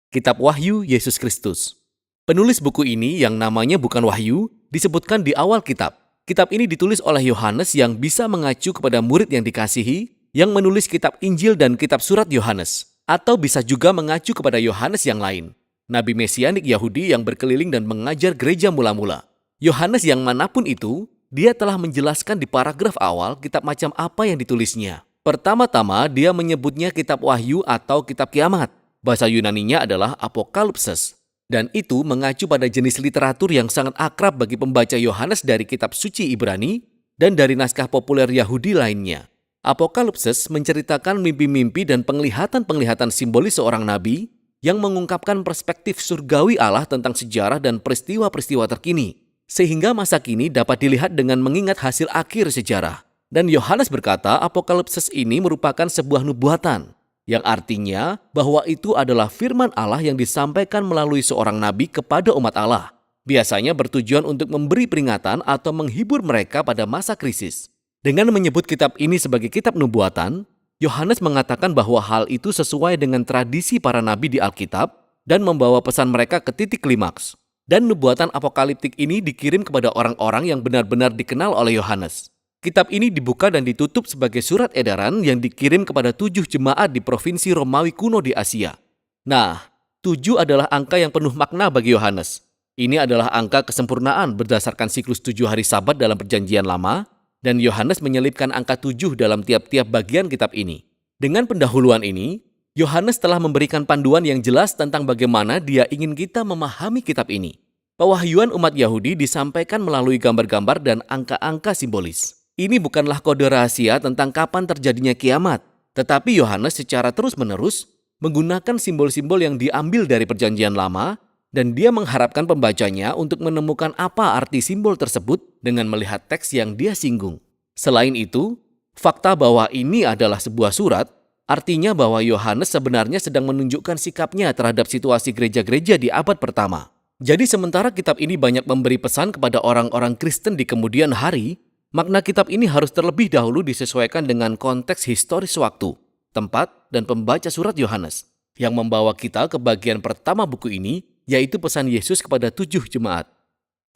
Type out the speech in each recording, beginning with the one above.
Kitab Wahyu Yesus Kristus. Penulis buku ini yang namanya bukan Wahyu disebutkan di awal kitab. Kitab ini ditulis oleh Yohanes yang bisa mengacu kepada murid yang dikasihi yang menulis kitab Injil dan kitab surat Yohanes. Atau bisa juga mengacu kepada Yohanes yang lain, nabi mesianik Yahudi yang berkeliling dan mengajar gereja mula-mula. Yohanes yang manapun itu, dia telah menjelaskan di paragraf awal kitab macam apa yang ditulisnya. Pertama-tama dia menyebutnya kitab Wahyu atau kitab kiamat. Bahasa Yunaninya adalah Apokalipses. Dan itu mengacu pada jenis literatur yang sangat akrab bagi pembaca Yohanes dari kitab suci Ibrani dan dari naskah populer Yahudi lainnya. Apokalipses menceritakan mimpi-mimpi dan penglihatan-penglihatan simbolis seorang nabi yang mengungkapkan perspektif surgawi Allah tentang sejarah dan peristiwa-peristiwa terkini. Sehingga masa kini dapat dilihat dengan mengingat hasil akhir sejarah. Dan Yohanes berkata Apokalipses ini merupakan sebuah nubuatan, yang artinya bahwa itu adalah firman Allah yang disampaikan melalui seorang nabi kepada umat Allah. Biasanya bertujuan untuk memberi peringatan atau menghibur mereka pada masa krisis. Dengan menyebut kitab ini sebagai kitab nubuatan, Yohanes mengatakan bahwa hal itu sesuai dengan tradisi para nabi di Alkitab dan membawa pesan mereka ke titik klimaks. Dan nubuatan apokaliptik ini dikirim kepada orang-orang yang benar-benar dikenal oleh Yohanes. Kitab ini dibuka dan ditutup sebagai surat edaran yang dikirim kepada 7 jemaat di provinsi Romawi kuno di Asia. Nah, 7 adalah angka yang penuh makna bagi Yohanes. Ini adalah angka kesempurnaan berdasarkan siklus 7 hari Sabat dalam Perjanjian Lama, dan Yohanes menyelipkan angka 7 dalam tiap-tiap bagian kitab ini. Dengan pendahuluan ini, Yohanes telah memberikan panduan yang jelas tentang bagaimana dia ingin kita memahami kitab ini. Pewahyuan umat Yahudi disampaikan melalui gambar-gambar dan angka-angka simbolis. Ini bukanlah kode rahasia tentang kapan terjadinya kiamat, tetapi Yohanes secara terus-menerus menggunakan simbol-simbol yang diambil dari Perjanjian Lama, dan dia mengharapkan pembacanya untuk menemukan apa arti simbol tersebut dengan melihat teks yang dia singgung. Selain itu, fakta bahwa ini adalah sebuah surat, artinya bahwa Yohanes sebenarnya sedang menunjukkan sikapnya terhadap situasi gereja-gereja di abad pertama. Jadi sementara kitab ini banyak memberi pesan kepada orang-orang Kristen di kemudian hari, makna kitab ini harus terlebih dahulu disesuaikan dengan konteks historis waktu, tempat, dan pembaca surat Yohanes, yang membawa kita ke bagian pertama buku ini, yaitu pesan Yesus kepada 7 jemaat.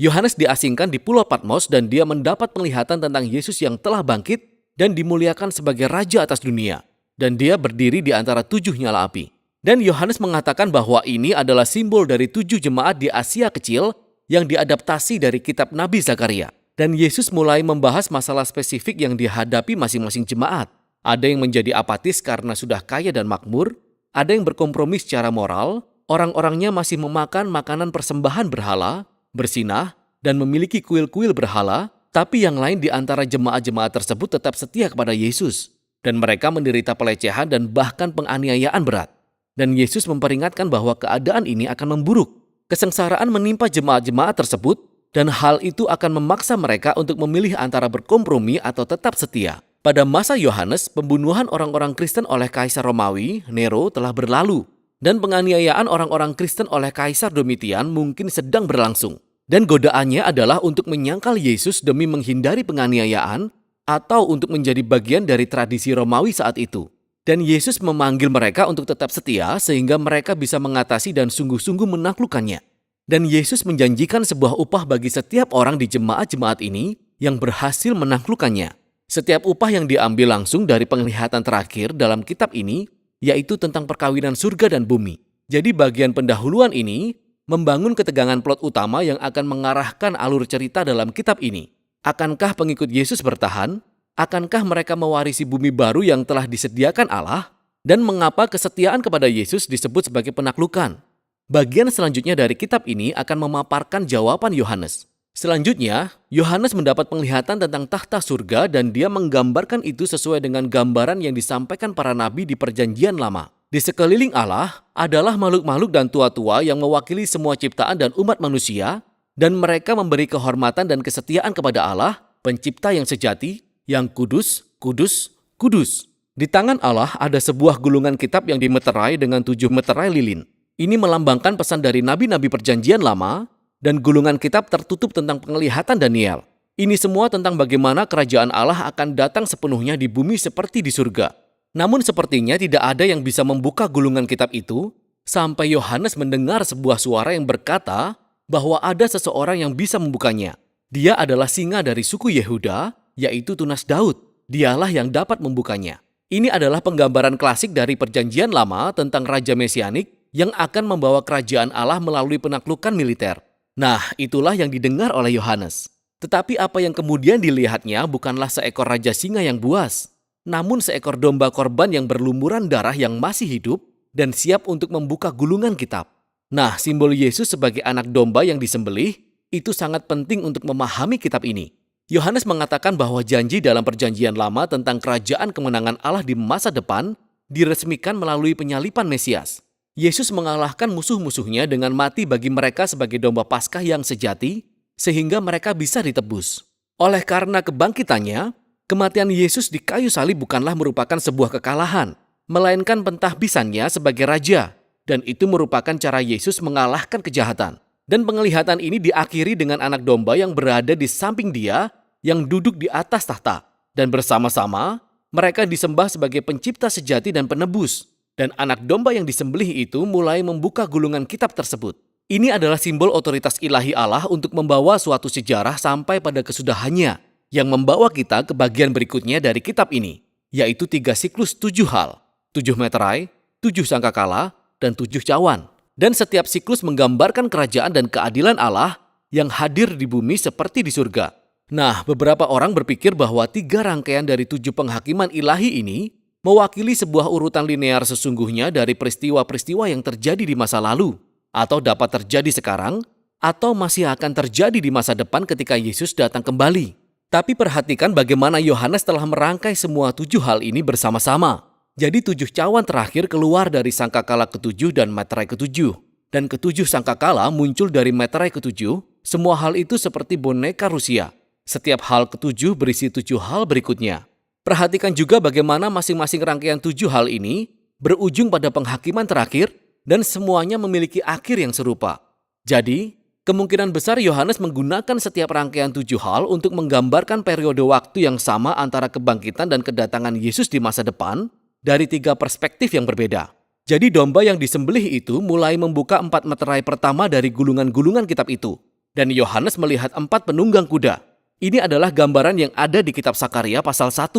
Yohanes diasingkan di Pulau Patmos dan dia mendapat penglihatan tentang Yesus yang telah bangkit dan dimuliakan sebagai Raja atas dunia. Dan dia berdiri di antara 7 nyala api. Dan Yohanes mengatakan bahwa ini adalah simbol dari 7 jemaat di Asia Kecil yang diadaptasi dari kitab Nabi Zakaria. Dan Yesus mulai membahas masalah spesifik yang dihadapi masing-masing jemaat. Ada yang menjadi apatis karena sudah kaya dan makmur, ada yang berkompromi secara moral, orang-orangnya masih memakan makanan persembahan berhala, bersinah, dan memiliki kuil-kuil berhala, tapi yang lain di antara jemaat-jemaat tersebut tetap setia kepada Yesus. Dan mereka menderita pelecehan dan bahkan penganiayaan berat. Dan Yesus memperingatkan bahwa keadaan ini akan memburuk. Kesengsaraan menimpa jemaat-jemaat tersebut, dan hal itu akan memaksa mereka untuk memilih antara berkompromi atau tetap setia. Pada masa Yohanes, pembunuhan orang-orang Kristen oleh Kaisar Romawi, Nero, telah berlalu. Dan penganiayaan orang-orang Kristen oleh Kaisar Domitian mungkin sedang berlangsung. Dan godaannya adalah untuk menyangkal Yesus demi menghindari penganiayaan atau untuk menjadi bagian dari tradisi Romawi saat itu. Dan Yesus memanggil mereka untuk tetap setia sehingga mereka bisa mengatasi dan sungguh-sungguh menaklukkannya. Dan Yesus menjanjikan sebuah upah bagi setiap orang di jemaat-jemaat ini yang berhasil menaklukkannya. Setiap upah yang diambil langsung dari penglihatan terakhir dalam kitab ini, yaitu tentang perkawinan surga dan bumi. Jadi bagian pendahuluan ini membangun ketegangan plot utama yang akan mengarahkan alur cerita dalam kitab ini. Akankah pengikut Yesus bertahan? Akankah mereka mewarisi bumi baru yang telah disediakan Allah? Dan mengapa kesetiaan kepada Yesus disebut sebagai penaklukan? Bagian selanjutnya dari kitab ini akan memaparkan jawaban Yohanes. Selanjutnya, Yohanes mendapat penglihatan tentang tahta surga dan dia menggambarkan itu sesuai dengan gambaran yang disampaikan para nabi di Perjanjian Lama. Di sekeliling Allah adalah makhluk-makhluk dan tua-tua yang mewakili semua ciptaan dan umat manusia, dan mereka memberi kehormatan dan kesetiaan kepada Allah, pencipta yang sejati, yang kudus, kudus, kudus. Di tangan Allah ada sebuah gulungan kitab yang dimeterai dengan 7 meterai lilin. Ini melambangkan pesan dari nabi-nabi Perjanjian Lama, dan gulungan kitab tertutup tentang penglihatan Daniel. Ini semua tentang bagaimana kerajaan Allah akan datang sepenuhnya di bumi seperti di surga. Namun sepertinya tidak ada yang bisa membuka gulungan kitab itu, sampai Yohanes mendengar sebuah suara yang berkata bahwa ada seseorang yang bisa membukanya. Dia adalah singa dari suku Yehuda, yaitu tunas Daud. Dialah yang dapat membukanya. Ini adalah penggambaran klasik dari Perjanjian Lama tentang Raja Mesianik yang akan membawa kerajaan Allah melalui penaklukan militer. Nah, itulah yang didengar oleh Yohanes. Tetapi apa yang kemudian dilihatnya bukanlah seekor raja singa yang buas, namun seekor domba korban yang berlumuran darah yang masih hidup dan siap untuk membuka gulungan kitab. Nah, simbol Yesus sebagai anak domba yang disembelih itu sangat penting untuk memahami kitab ini. Yohanes mengatakan bahwa janji dalam Perjanjian Lama tentang kerajaan kemenangan Allah di masa depan diresmikan melalui penyalipan Mesias. Yesus mengalahkan musuh-musuhnya dengan mati bagi mereka sebagai domba Paskah yang sejati, sehingga mereka bisa ditebus. Oleh karena kebangkitannya, kematian Yesus di kayu salib bukanlah merupakan sebuah kekalahan, melainkan pentahbisannya sebagai raja, dan itu merupakan cara Yesus mengalahkan kejahatan. Dan penglihatan ini diakhiri dengan anak domba yang berada di samping dia, yang duduk di atas tahta. Dan bersama-sama, mereka disembah sebagai pencipta sejati dan penebus. Dan anak domba yang disembelih itu mulai membuka gulungan kitab tersebut. Ini adalah simbol otoritas ilahi Allah untuk membawa suatu sejarah sampai pada kesudahannya, yang membawa kita ke bagian berikutnya dari kitab ini, yaitu 3 siklus 7 hal. 7 meterai, 7 sangkakala, dan 7 cawan. Dan setiap siklus menggambarkan kerajaan dan keadilan Allah yang hadir di bumi seperti di surga. Nah, beberapa orang berpikir bahwa 3 rangkaian dari 7 penghakiman ilahi ini mewakili sebuah urutan linear sesungguhnya dari peristiwa-peristiwa yang terjadi di masa lalu, atau dapat terjadi sekarang, atau masih akan terjadi di masa depan ketika Yesus datang kembali. Tapi perhatikan bagaimana Yohanes telah merangkai semua 7 hal ini bersama-sama. Jadi 7 cawan terakhir keluar dari sangkakala ke-7 dan meterai ke-7. Dan ke-7 sangkakala muncul dari meterai ke-7. Semua hal itu seperti boneka Rusia. Setiap hal ke-7 berisi 7 hal berikutnya. Perhatikan juga bagaimana masing-masing rangkaian 7 hal ini berujung pada penghakiman terakhir dan semuanya memiliki akhir yang serupa. Jadi, kemungkinan besar Yohanes menggunakan setiap rangkaian 7 hal untuk menggambarkan periode waktu yang sama antara kebangkitan dan kedatangan Yesus di masa depan, dari 3 perspektif yang berbeda. Jadi domba yang disembelih itu mulai membuka 4 meterai pertama dari gulungan-gulungan kitab itu. Dan Yohanes melihat 4 penunggang kuda. Ini adalah gambaran yang ada di kitab Sakaria pasal 1.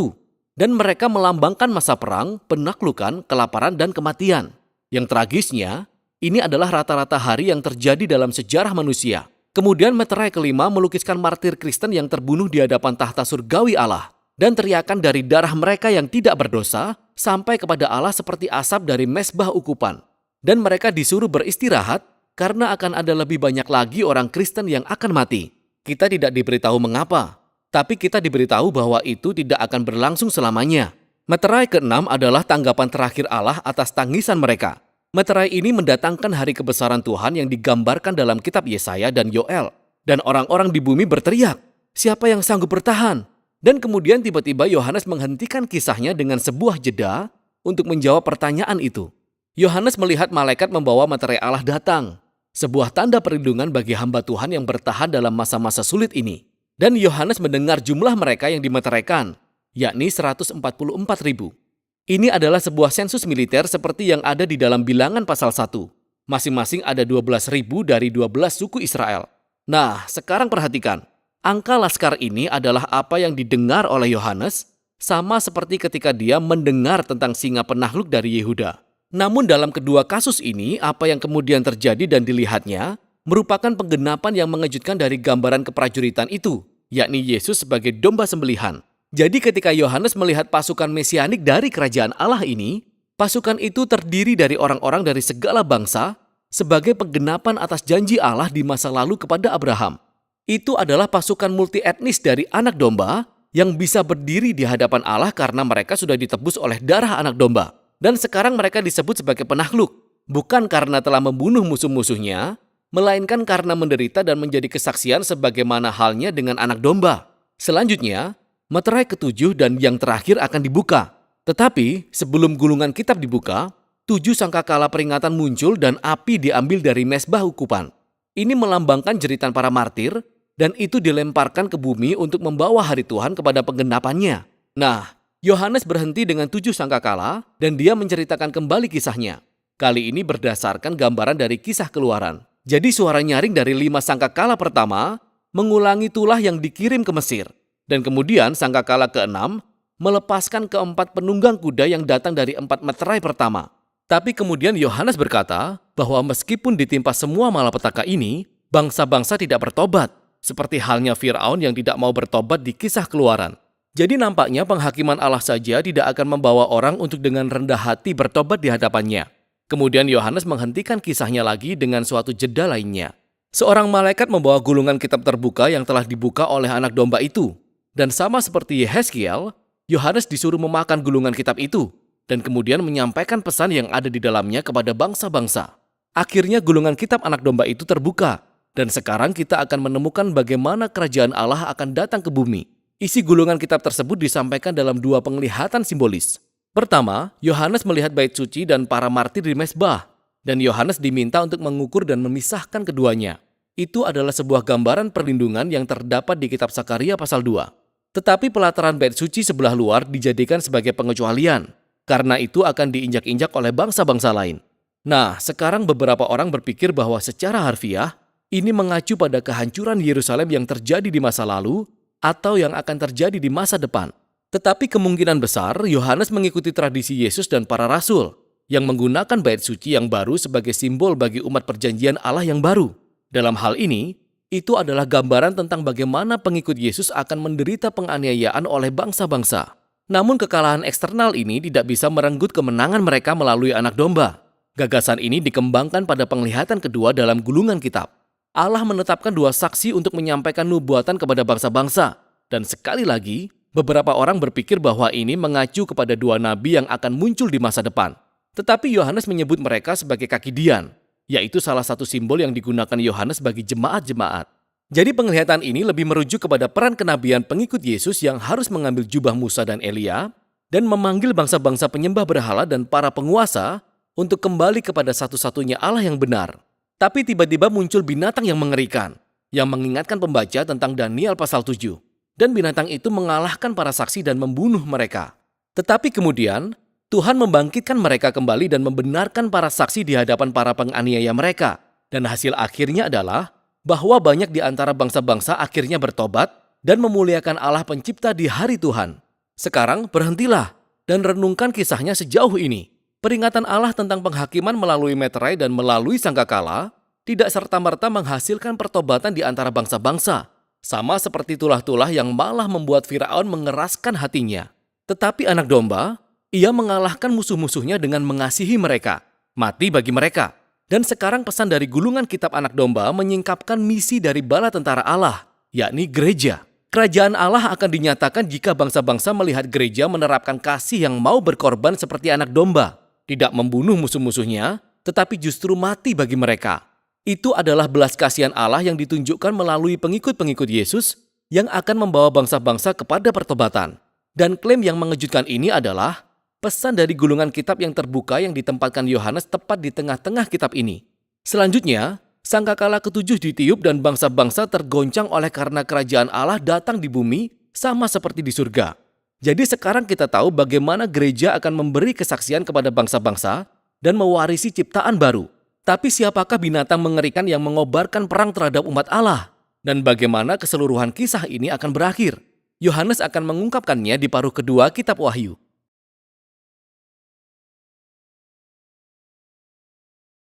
Dan mereka melambangkan masa perang, penaklukan, kelaparan, dan kematian. Yang tragisnya, ini adalah rata-rata hari yang terjadi dalam sejarah manusia. Kemudian meterai kelima melukiskan martir Kristen yang terbunuh di hadapan tahta surgawi Allah. Dan teriakan dari darah mereka yang tidak berdosa sampai kepada Allah seperti asap dari mezbah ukupan. Dan mereka disuruh beristirahat karena akan ada lebih banyak lagi orang Kristen yang akan mati. Kita tidak diberitahu mengapa, tapi kita diberitahu bahwa itu tidak akan berlangsung selamanya. Meterai ke-6 adalah tanggapan terakhir Allah atas tangisan mereka. Meterai ini mendatangkan hari kebesaran Tuhan yang digambarkan dalam kitab Yesaya dan Yoel. Dan orang-orang di bumi berteriak, "Siapa yang sanggup bertahan?" Dan kemudian tiba-tiba Yohanes menghentikan kisahnya dengan sebuah jeda untuk menjawab pertanyaan itu. Yohanes melihat malaikat membawa meterai Allah datang, sebuah tanda perlindungan bagi hamba Tuhan yang bertahan dalam masa-masa sulit ini. Dan Yohanes mendengar jumlah mereka yang dimeteraikan, yakni 144.000. Ini adalah sebuah sensus militer seperti yang ada di dalam Bilangan pasal 1. Masing-masing ada 12.000 dari 12 suku Israel. Nah, sekarang perhatikan. Angka laskar ini adalah apa yang didengar oleh Yohanes, sama seperti ketika dia mendengar tentang singa penakluk dari Yehuda. Namun dalam kedua kasus ini, apa yang kemudian terjadi dan dilihatnya merupakan penggenapan yang mengejutkan dari gambaran keprajuritan itu, yakni Yesus sebagai domba sembelihan. Jadi ketika Yohanes melihat pasukan mesianik dari kerajaan Allah ini, pasukan itu terdiri dari orang-orang dari segala bangsa sebagai penggenapan atas janji Allah di masa lalu kepada Abraham. Itu adalah pasukan multi etnis dari anak domba yang bisa berdiri di hadapan Allah karena mereka sudah ditebus oleh darah anak domba. Dan sekarang mereka disebut sebagai penakluk, bukan karena telah membunuh musuh-musuhnya, melainkan karena menderita dan menjadi kesaksian sebagaimana halnya dengan anak domba. Selanjutnya, meterai ke-7 dan yang terakhir akan dibuka. Tetapi sebelum gulungan kitab dibuka, 7 sangkakala peringatan muncul dan api diambil dari mezbah ukupan. Ini melambangkan jeritan para martir, dan itu dilemparkan ke bumi untuk membawa hari Tuhan kepada penggenapannya. Nah, Yohanes berhenti dengan 7 sangkakala dan dia menceritakan kembali kisahnya. Kali ini berdasarkan gambaran dari Kisah Keluaran. Jadi suara nyaring dari 5 sangkakala pertama mengulangi tulah yang dikirim ke Mesir. Dan kemudian sangkakala ke-6 melepaskan keempat penunggang kuda yang datang dari 4 meterai pertama. Tapi kemudian Yohanes berkata bahwa meskipun ditimpa semua malapetaka ini, bangsa-bangsa tidak bertobat, seperti halnya Firaun yang tidak mau bertobat di Kisah Keluaran. Jadi nampaknya penghakiman Allah saja tidak akan membawa orang untuk dengan rendah hati bertobat di hadapannya. Kemudian Yohanes menghentikan kisahnya lagi dengan suatu jeda lainnya. Seorang malaikat membawa gulungan kitab terbuka yang telah dibuka oleh anak domba itu. Dan sama seperti Yehezkiel, Yohanes disuruh memakan gulungan kitab itu dan kemudian menyampaikan pesan yang ada di dalamnya kepada bangsa-bangsa. Akhirnya gulungan kitab anak domba itu terbuka dan sekarang kita akan menemukan bagaimana kerajaan Allah akan datang ke bumi. Isi gulungan kitab tersebut disampaikan dalam 2 penglihatan simbolis. Pertama, Yohanes melihat bait suci dan para martir di mezbah, dan Yohanes diminta untuk mengukur dan memisahkan keduanya. Itu adalah sebuah gambaran perlindungan yang terdapat di kitab Sakaria pasal 2. Tetapi pelataran bait suci sebelah luar dijadikan sebagai pengecualian, karena itu akan diinjak-injak oleh bangsa-bangsa lain. Nah, sekarang beberapa orang berpikir bahwa secara harfiah, ini mengacu pada kehancuran Yerusalem yang terjadi di masa lalu atau yang akan terjadi di masa depan. Tetapi kemungkinan besar Yohanes mengikuti tradisi Yesus dan para rasul yang menggunakan bait suci yang baru sebagai simbol bagi umat perjanjian Allah yang baru. Dalam hal ini, itu adalah gambaran tentang bagaimana pengikut Yesus akan menderita penganiayaan oleh bangsa-bangsa. Namun kekalahan eksternal ini tidak bisa merenggut kemenangan mereka melalui anak domba. Gagasan ini dikembangkan pada penglihatan kedua dalam gulungan kitab. Allah menetapkan 2 saksi untuk menyampaikan nubuatan kepada bangsa-bangsa. Dan sekali lagi, beberapa orang berpikir bahwa ini mengacu kepada 2 nabi yang akan muncul di masa depan. Tetapi Yohanes menyebut mereka sebagai kaki Dian, yaitu salah satu simbol yang digunakan Yohanes bagi jemaat-jemaat. Jadi penglihatan ini lebih merujuk kepada peran kenabian pengikut Yesus yang harus mengambil jubah Musa dan Elia dan memanggil bangsa-bangsa penyembah berhala dan para penguasa untuk kembali kepada satu-satunya Allah yang benar. Tapi tiba-tiba muncul binatang yang mengerikan, yang mengingatkan pembaca tentang Daniel pasal 7. Dan binatang itu mengalahkan para saksi dan membunuh mereka. Tetapi kemudian, Tuhan membangkitkan mereka kembali dan membenarkan para saksi di hadapan para penganiaya mereka. Dan hasil akhirnya adalah bahwa banyak di antara bangsa-bangsa akhirnya bertobat dan memuliakan Allah pencipta di hari Tuhan. Sekarang berhentilah dan renungkan kisahnya sejauh ini. Peringatan Allah tentang penghakiman melalui meterai dan melalui sangkakala tidak serta-merta menghasilkan pertobatan di antara bangsa-bangsa. Sama seperti tulah-tulah yang malah membuat Firaun mengeraskan hatinya. Tetapi anak domba, ia mengalahkan musuh-musuhnya dengan mengasihi mereka, mati bagi mereka. Dan sekarang pesan dari gulungan kitab anak domba menyingkapkan misi dari bala tentara Allah, yakni gereja. Kerajaan Allah akan dinyatakan jika bangsa-bangsa melihat gereja menerapkan kasih yang mau berkorban seperti anak domba. Tidak membunuh musuh-musuhnya, tetapi justru mati bagi mereka. Itu adalah belas kasihan Allah yang ditunjukkan melalui pengikut-pengikut Yesus yang akan membawa bangsa-bangsa kepada pertobatan. Dan klaim yang mengejutkan ini adalah pesan dari gulungan kitab yang terbuka yang ditempatkan Yohanes tepat di tengah-tengah kitab ini. Selanjutnya, sangkakala ke-7 ditiup dan bangsa-bangsa tergoncang oleh karena kerajaan Allah datang di bumi sama seperti di surga. Jadi sekarang kita tahu bagaimana gereja akan memberi kesaksian kepada bangsa-bangsa dan mewarisi ciptaan baru. Tapi siapakah binatang mengerikan yang mengobarkan perang terhadap umat Allah? Dan bagaimana keseluruhan kisah ini akan berakhir? Yohanes akan mengungkapkannya di paruh kedua kitab Wahyu.